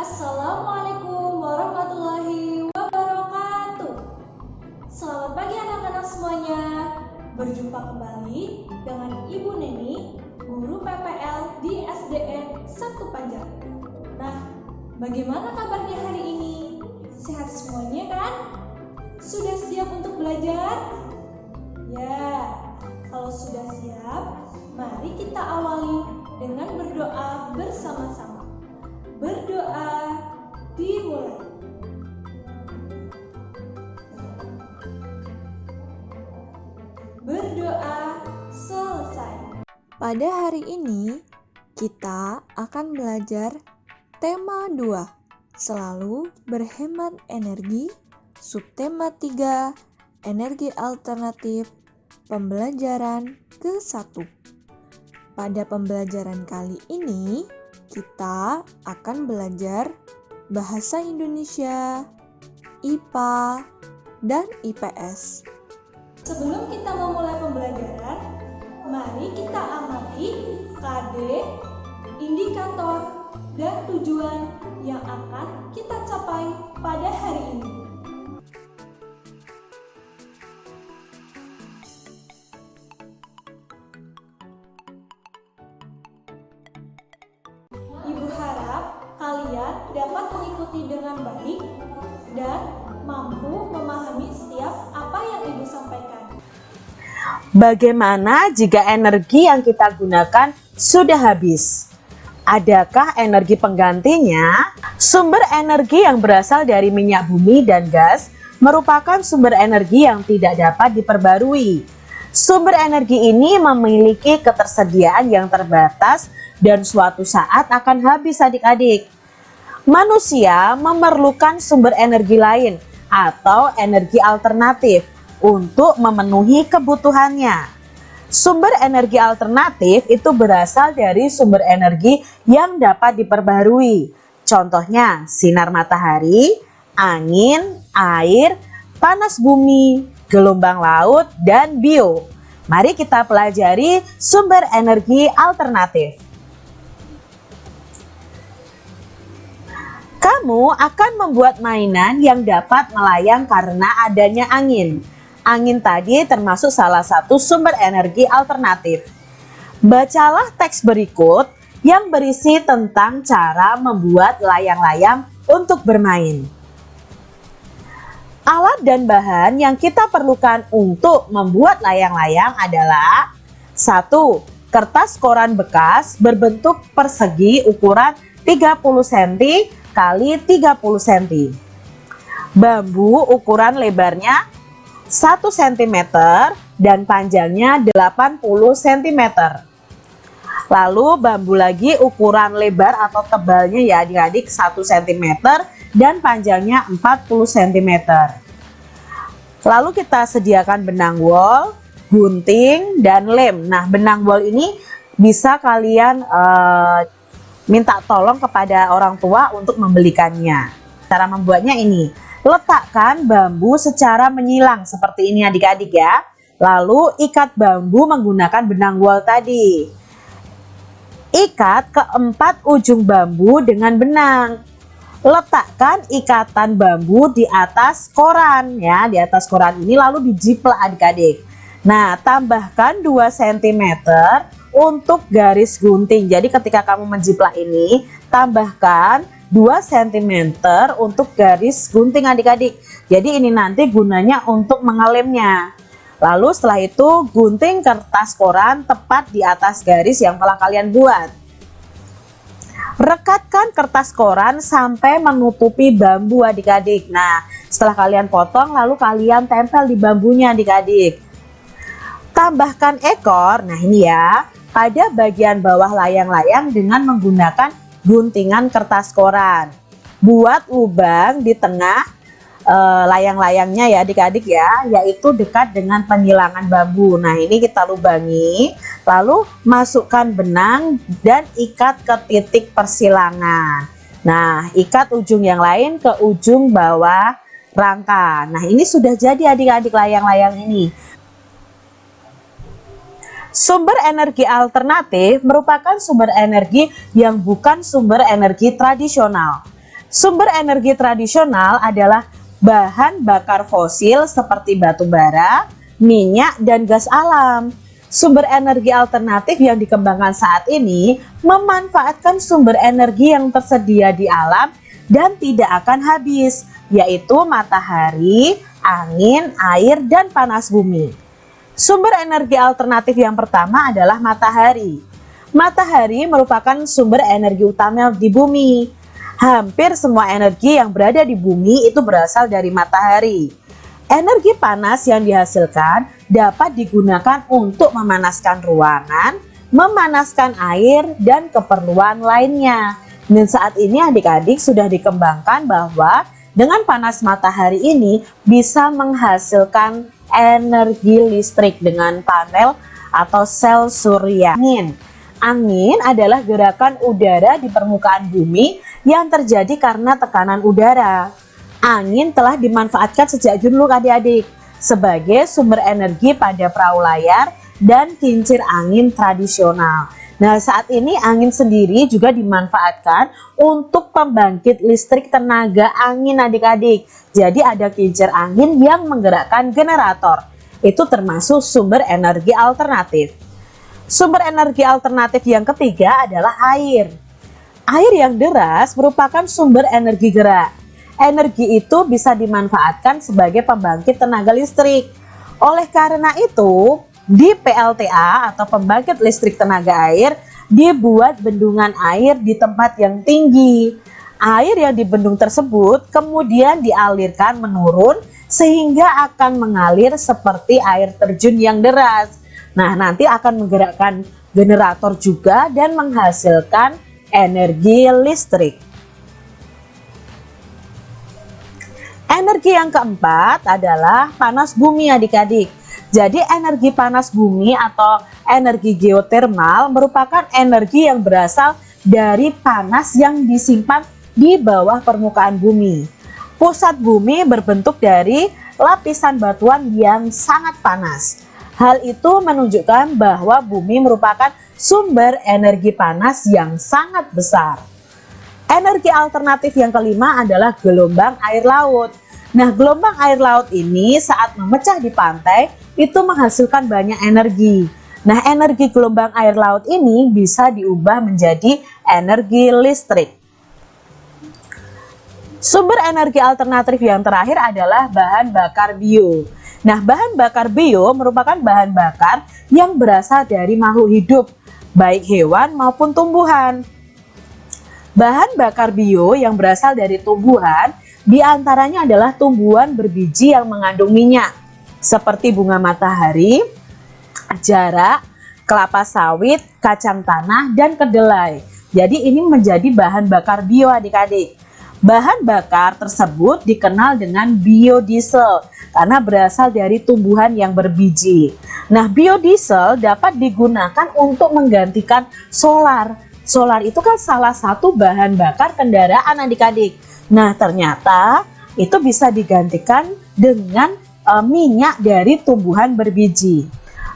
Assalamualaikum warahmatullahi wabarakatuh. Selamat pagi anak-anak semuanya. Berjumpa kembali dengan Ibu Neni, guru PPL di SDN Satu Panjang. Nah, bagaimana kabarnya hari ini? Sehat semuanya kan? Sudah siap untuk belajar? Ya, kalau sudah siap, mari kita awali dengan berdoa bersama-sama. Berdoa dimulai. Berdoa selesai. Pada hari ini, kita akan belajar tema 2, selalu berhemat energi, subtema 3, energi alternatif, pembelajaran ke-1. Pada pembelajaran kali ini, kita akan belajar bahasa Indonesia, IPA, dan IPS. Sebelum kita memulai pembelajaran, mari kita amati KD, indikator, dan tujuan yang akan kita capai pada hari ini. Ibu harap kalian dapat mengikuti dengan baik dan mampu memahami setiap apa yang Ibu sampaikan. Bagaimana jika energi yang kita gunakan sudah habis? Adakah energi penggantinya? Sumber energi yang berasal dari minyak bumi dan gas merupakan sumber energi yang tidak dapat diperbarui. Sumber energi ini memiliki ketersediaan yang terbatas dan suatu saat akan habis adik-adik. Manusia memerlukan sumber energi lain atau energi alternatif untuk memenuhi kebutuhannya. Sumber energi alternatif itu berasal dari sumber energi yang dapat diperbarui. Contohnya sinar matahari, angin, air, panas bumi, gelombang laut, dan bio. Mari kita pelajari sumber energi alternatif. Kamu akan membuat mainan yang dapat melayang karena adanya angin. Angin tadi termasuk salah satu sumber energi alternatif. Bacalah teks berikut yang berisi tentang cara membuat layang-layang untuk bermain. Alat dan bahan yang kita perlukan untuk membuat layang-layang adalah 1. Kertas koran bekas berbentuk persegi ukuran 30 cm kali 30 cm. Bambu ukuran lebarnya 1 cm dan panjangnya 80 cm. Lalu bambu lagi ukuran lebar atau tebalnya ya adik-adik 1 cm dan panjangnya 40 cm. Lalu kita sediakan benang wol, gunting, dan lem. Nah, benang wol ini bisa kalian minta tolong kepada orang tua untuk membelikannya. Cara membuatnya ini, letakkan bambu secara menyilang seperti ini adik-adik ya. Lalu ikat bambu menggunakan benang wol tadi. Ikat keempat ujung bambu dengan benang. Letakkan ikatan bambu di atas koran ya, di atas koran ini lalu dijiplak adik-adik. Nah, tambahkan 2 cm untuk garis gunting. Jadi ketika kamu menjiplak ini, tambahkan 2 cm untuk garis gunting adik-adik. Jadi ini nanti gunanya untuk mengelemnya. Lalu setelah itu gunting kertas koran tepat di atas garis yang telah kalian buat. Rekatkan kertas koran sampai menutupi bambu adik-adik. Nah, setelah kalian potong lalu kalian tempel di bambunya adik-adik. Tambahkan ekor, nah ini ya, pada bagian bawah layang-layang dengan menggunakan guntingan kertas koran. Buat lubang di tengah layang-layangnya ya adik-adik ya, yaitu dekat dengan penyilangan bambu. Nah, ini kita lubangi, lalu masukkan benang dan ikat ke titik persilangan. Nah, ikat ujung yang lain ke ujung bawah rangka. Nah, ini sudah jadi adik-adik layang-layang ini. Sumber energi alternatif merupakan sumber energi yang bukan sumber energi tradisional. Sumber energi tradisional adalah bahan bakar fosil seperti batu bara, minyak, dan gas alam. Sumber energi alternatif yang dikembangkan saat ini memanfaatkan sumber energi yang tersedia di alam dan tidak akan habis, yaitu matahari, angin, air, dan panas bumi. Sumber energi alternatif yang pertama adalah matahari. Matahari merupakan sumber energi utama di bumi. Hampir semua energi yang berada di bumi itu berasal dari matahari. Energi panas yang dihasilkan dapat digunakan untuk memanaskan ruangan, memanaskan air, dan keperluan lainnya. Dan saat ini adik-adik sudah dikembangkan bahwa dengan panas matahari ini bisa menghasilkan energi listrik dengan panel atau sel surya. Angin adalah gerakan udara di permukaan bumi yang terjadi karena tekanan udara. Angin telah dimanfaatkan sejak dulu adik-adik sebagai sumber energi pada perahu layar dan kincir angin tradisional. Nah, saat ini angin sendiri juga dimanfaatkan untuk pembangkit listrik tenaga angin adik-adik. Jadi ada kincir angin yang menggerakkan generator. Itu termasuk sumber energi alternatif. Sumber energi alternatif yang ketiga adalah air. Air yang deras merupakan sumber energi gerak. Energi itu bisa dimanfaatkan sebagai pembangkit tenaga listrik. Oleh karena itu, di PLTA atau pembangkit listrik tenaga air dibuat bendungan air di tempat yang tinggi. Air yang di bendung tersebut kemudian dialirkan menurun sehingga akan mengalir seperti air terjun yang deras. Nah, nanti akan menggerakkan generator juga dan menghasilkan energi listrik. Energi yang keempat adalah panas bumi adik-adik. Jadi energi panas bumi atau energi geotermal merupakan energi yang berasal dari panas yang disimpan di bawah permukaan bumi. Pusat bumi berbentuk dari lapisan batuan yang sangat panas. Hal itu menunjukkan bahwa bumi merupakan sumber energi panas yang sangat besar. Energi alternatif yang kelima adalah gelombang air laut. Nah, gelombang air laut ini saat memecah di pantai itu menghasilkan banyak energi. Nah, energi gelombang air laut ini bisa diubah menjadi energi listrik. Sumber energi alternatif yang terakhir adalah bahan bakar bio. Nah, bahan bakar bio merupakan bahan bakar yang berasal dari makhluk hidup, baik hewan maupun tumbuhan. Bahan bakar bio yang berasal dari tumbuhan diantaranya adalah tumbuhan berbiji yang mengandung minyak, seperti bunga matahari, jarak, kelapa sawit, kacang tanah, dan kedelai. Jadi ini menjadi bahan bakar bio adik-adik. Bahan bakar tersebut dikenal dengan biodiesel karena berasal dari tumbuhan yang berbiji. Nah, biodiesel dapat digunakan untuk menggantikan solar. Solar itu kan salah satu bahan bakar kendaraan adik-adik. Nah, ternyata itu bisa digantikan dengan minyak dari tumbuhan berbiji.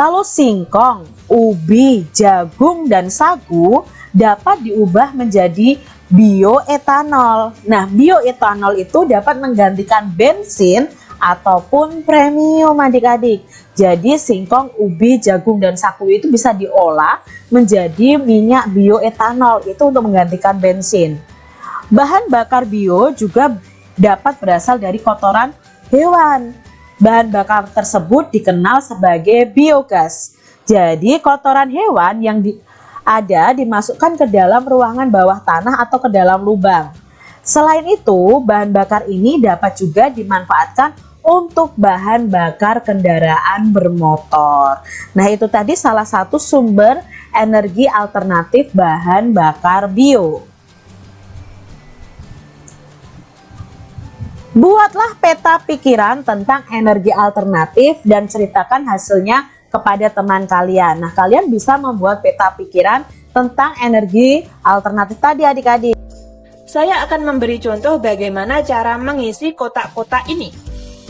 Lalu singkong, ubi, jagung, dan sagu dapat diubah menjadi bioetanol. Nah, bioetanol itu dapat menggantikan bensin ataupun premium adik-adik. Jadi singkong, ubi, jagung, dan sagu itu bisa diolah menjadi minyak bioetanol, itu untuk menggantikan bensin. Bahan bakar bio juga dapat berasal dari kotoran hewan. Bahan bakar tersebut dikenal sebagai biogas. Jadi kotoran hewan yang dimasukkan ke dalam ruangan bawah tanah atau ke dalam lubang. Selain itu, bahan bakar ini dapat juga dimanfaatkan untuk bahan bakar kendaraan bermotor. Nah, itu tadi salah satu sumber energi alternatif bahan bakar bio. Buatlah peta pikiran tentang energi alternatif dan ceritakan hasilnya kepada teman kalian. Nah, kalian bisa membuat peta pikiran tentang energi alternatif tadi adik-adik. Saya akan memberi contoh bagaimana cara mengisi kotak-kotak ini.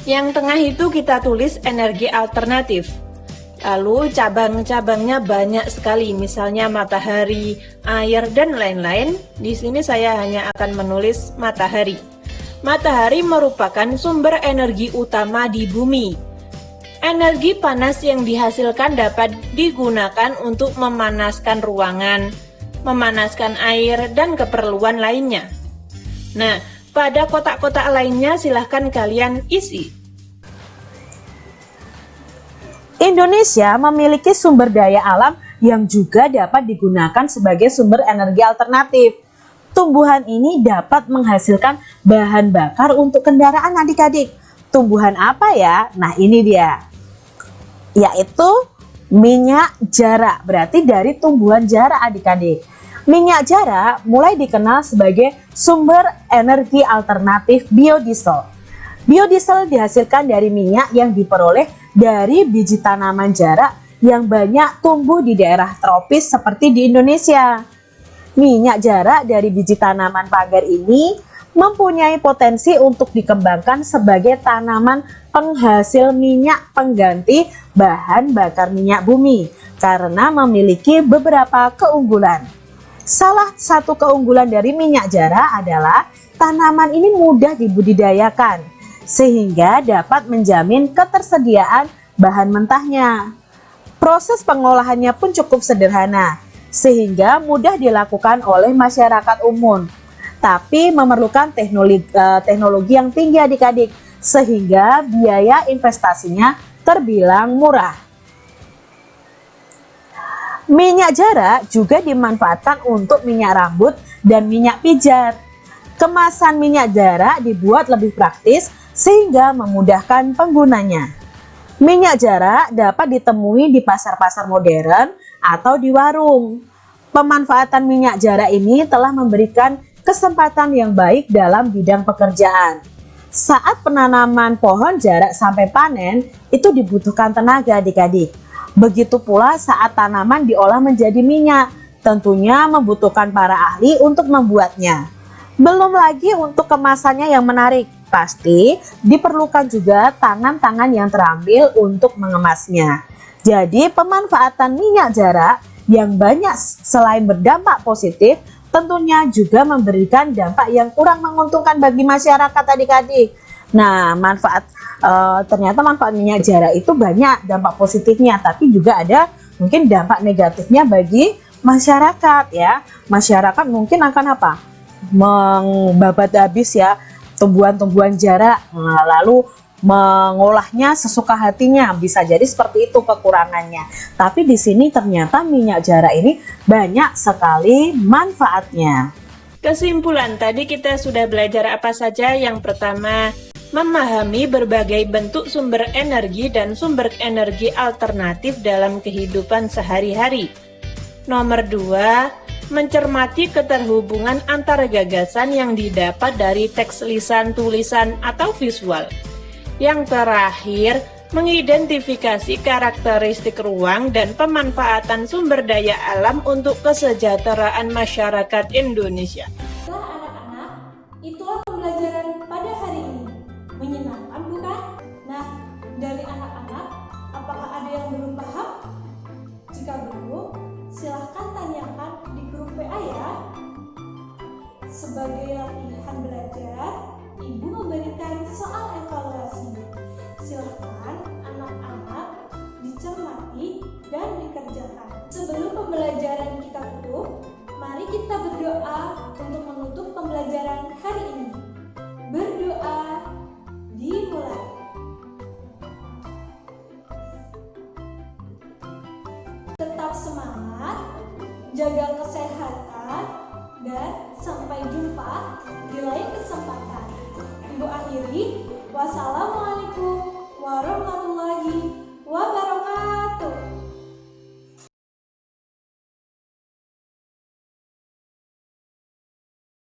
Yang tengah itu kita tulis energi alternatif. Lalu cabang-cabangnya banyak sekali, misalnya matahari, air, dan lain-lain. Di sini saya hanya akan menulis matahari. Matahari merupakan sumber energi utama di bumi. Energi panas yang dihasilkan dapat digunakan untuk memanaskan ruangan, memanaskan air, dan keperluan lainnya. Nah, pada kotak-kotak lainnya silahkan kalian isi. Indonesia memiliki sumber daya alam yang juga dapat digunakan sebagai sumber energi alternatif. Tumbuhan ini dapat menghasilkan bahan bakar untuk kendaraan adik-adik. Tumbuhan apa ya? Nah, ini dia. Yaitu minyak jara. Berarti dari tumbuhan jara adik-adik. Minyak jara mulai dikenal sebagai sumber energi alternatif biodiesel. Biodiesel dihasilkan dari minyak yang diperoleh dari biji tanaman jara yang banyak tumbuh di daerah tropis seperti di Indonesia. Minyak jara dari biji tanaman pagar ini mempunyai potensi untuk dikembangkan sebagai tanaman penghasil minyak pengganti bahan bakar minyak bumi karena memiliki beberapa keunggulan. Salah satu keunggulan dari minyak jara adalah tanaman ini mudah dibudidayakan sehingga dapat menjamin ketersediaan bahan mentahnya. Proses pengolahannya pun cukup sederhana, sehingga mudah dilakukan oleh masyarakat umum. Tapi memerlukan teknologi yang tinggi adik-adik, sehingga biaya investasinya terbilang murah. Minyak jara juga dimanfaatkan untuk minyak rambut dan minyak pijat. Kemasan minyak jara dibuat lebih praktis sehingga memudahkan penggunanya. Minyak jara dapat ditemui di pasar-pasar modern atau di warung. Pemanfaatan minyak jara ini telah memberikan kesempatan yang baik dalam bidang pekerjaan. Saat penanaman pohon jara sampai panen, itu dibutuhkan tenaga adik-adik. Begitu pula saat tanaman diolah menjadi minyak, tentunya membutuhkan para ahli untuk membuatnya. Belum lagi untuk kemasannya yang menarik. Pasti diperlukan juga tangan-tangan yang terampil untuk mengemasnya. Jadi pemanfaatan minyak jara yang banyak selain berdampak positif, tentunya juga memberikan dampak yang kurang menguntungkan bagi masyarakat adik-adik. Nah, ternyata manfaat minyak jara itu banyak dampak positifnya, tapi juga ada mungkin dampak negatifnya bagi masyarakat ya. Masyarakat mungkin akan apa? Membabat habis ya tumbuhan-tumbuhan jara, lalu mengolahnya sesuka hatinya, bisa jadi seperti itu kekurangannya. Tapi di sini ternyata minyak jara ini banyak sekali manfaatnya. Kesimpulan tadi kita sudah belajar apa saja? Yang pertama, memahami berbagai bentuk sumber energi dan sumber energi alternatif dalam kehidupan sehari-hari. Nomor 2, mencermati keterhubungan antara gagasan yang didapat dari teks lisan, tulisan, atau visual. Yang terakhir, mengidentifikasi karakteristik ruang dan pemanfaatan sumber daya alam untuk kesejahteraan masyarakat Indonesia. Baiklah anak-anak, itulah pembelajaran pada hari ini. Menyenangkan bukan? Nah, dari anak-anak, apakah ada yang belum paham? Jika belum, silahkan tanyakan di grup WA ya. Sebagai latihan belajar, Ibu memberikan soal evaluasi. Silahkan anak-anak dicermati dan dikerjakan. Sebelum pembelajaran kita tutup, mari kita berdoa untuk menutup pembelajaran hari ini. Berdoa dimulai. Tetap semangat, jaga kesehatan, dan sampai jumpa di lain kesempatan. Ibu akhiri, wassalamualaikum